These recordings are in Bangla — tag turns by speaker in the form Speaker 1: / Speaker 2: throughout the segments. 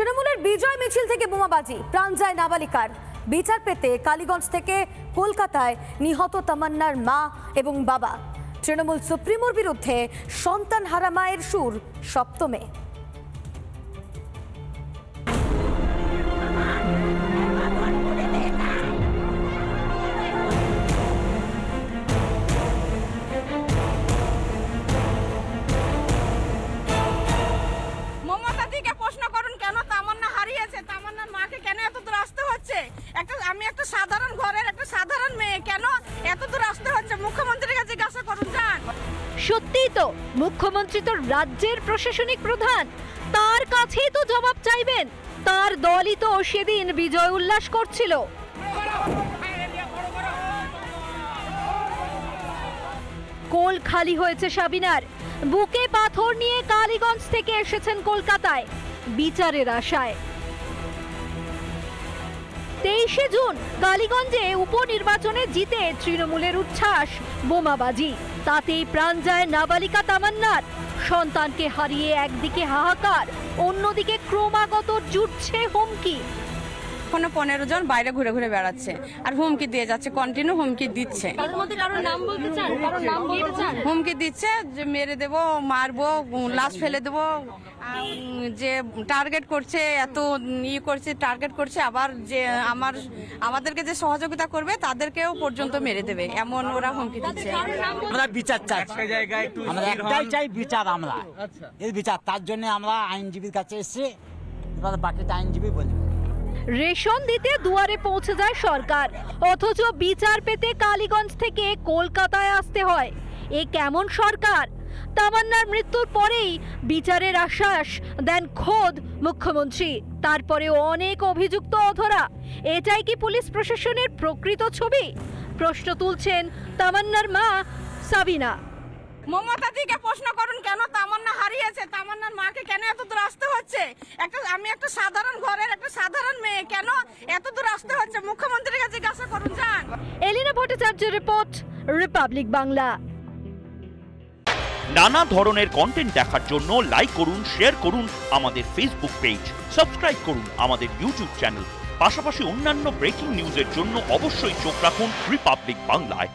Speaker 1: তৃণমূলের বিজয় মিছিল থেকে বোমাবাজি, প্রাণ যায় নাবালিকার। বিচার পেতে কালীগঞ্জ থেকে কলকাতায় নিহত তামান্নার মা এবং বাবা। তৃণমূল সুপ্রিমোর বিরুদ্ধে সন্তান হারা মায়ের সুর সপ্তমে।
Speaker 2: প্রশ্ন করুন কেন তামান্না হারিয়েছে, তামান্নার মাকে কেন এত দূর আসতে হচ্ছে? আমি একটা সাধারণ ঘরের একটা সাধারণ মেয়ে, কেন এত দূর আসতে হচ্ছে? মুখ্যমন্ত্রীর কাছে জিজ্ঞাসা করুন যান।
Speaker 3: সত্যিই তো মুখ্যমন্ত্রী তো রাজ্যের প্রশাসনিক প্রধান, তার কাছেই তো জবাব চাইবেন। তার দলই তো সেদিন বিজয় উল্লাস করছিল। কোল খালি হয়েছে সাবিনার। বুকে পাথর নিয়ে কালীগঞ্জ থেকে এসেছেন কলকাতায় বিচারের আশায়। 23শে জুন কালীগঞ্জে উপনির্বাচনে জিতে তৃণমূলের উচ্ছ্বাস, বোমাবাজি, তাতেই প্রাণ যায় নাবালিকা তামান্নার। সন্তানকে হারিয়ে একদিকে হাহাকার, অন্যদিকে ক্রমাগত জুটছে হুমকি।
Speaker 2: 15 জন বাইরে ঘুরে ঘুরে বেড়াচ্ছে আর হুমকি দিয়ে যাচ্ছে, কন্টিনিউ হুমকি দিচ্ছে। হুমকি দিচ্ছে যে মেরে দেবো, মারবো, লাশ ফেলে দেবো, যে টার্গেট করছে, এত করছে, টার্গেট করছে। আবার যে আমাদেরকে যে সহযোগিতা করবে তাদেরকেও পর্যন্ত মেরে দেবে, এমন ওরা হুমকি দিচ্ছে।
Speaker 4: আমরা বিচার চাই, আমরা একটাই চাই বিচার। আমরা এই বিচার, তার জন্য আমরা আইনজীবীর কাছে এসেছি, এবার বাকিটা আইনজীবী বলবে।
Speaker 3: রেশন দিতে দুয়ারে পৌঁছে যায় সরকার, অথচ বিচার পেতে কালীগঞ্জ থেকে কলকাতায় আসতে হয়। এ কেমন সরকার? তামান্নার মৃত্যুর পরেই বিচারের আশ্বাস দেন খোদ মুখ্যমন্ত্রী, তারপরেও অনেক অভিযুক্ত অধরা। এটাই কি পুলিশ প্রশাসনের প্রকৃত ছবি? প্রশ্ন তুলছেন তামান্নার মা সাবিনা।
Speaker 2: মমতাদিকে প্রশ্ন করুন কেন তামান্না হারিয়েছে, তামান্নার মাকে কেন এত দূর আসতে হচ্ছে? আমি একটা সাধারণ ঘরের একটা সাধারণ মেয়ে, কেন এত দূর আসতে হচ্ছে? মুখ্যমন্ত্রীর কাছে জিজ্ঞাসা করুন যান।
Speaker 3: এলিনা ভট্টাচার্যের রিপোর্ট, রিপাবলিক বাংলা।
Speaker 5: নানা ধরনের কন্টেন্ট দেখার জন্য লাইক করুন, শেয়ার করুন আমাদের ফেসবুক পেজ, সাবস্ক্রাইব করুন আমাদের ইউটিউব চ্যানেল। পাশাপাশি অন্যান্য ব্রেকিং নিউজের জন্য অবশ্যই চোখ রাখুন রিপাবলিক বাংলায়।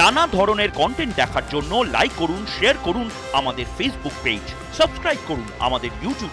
Speaker 5: নানা ধরনের কন্টেন্ট দেখার জন্য লাইক করুন, শেয়ার করুন আমাদের ফেসবুক পেজ, সাবস্ক্রাইব করুন আমাদের ইউটিউব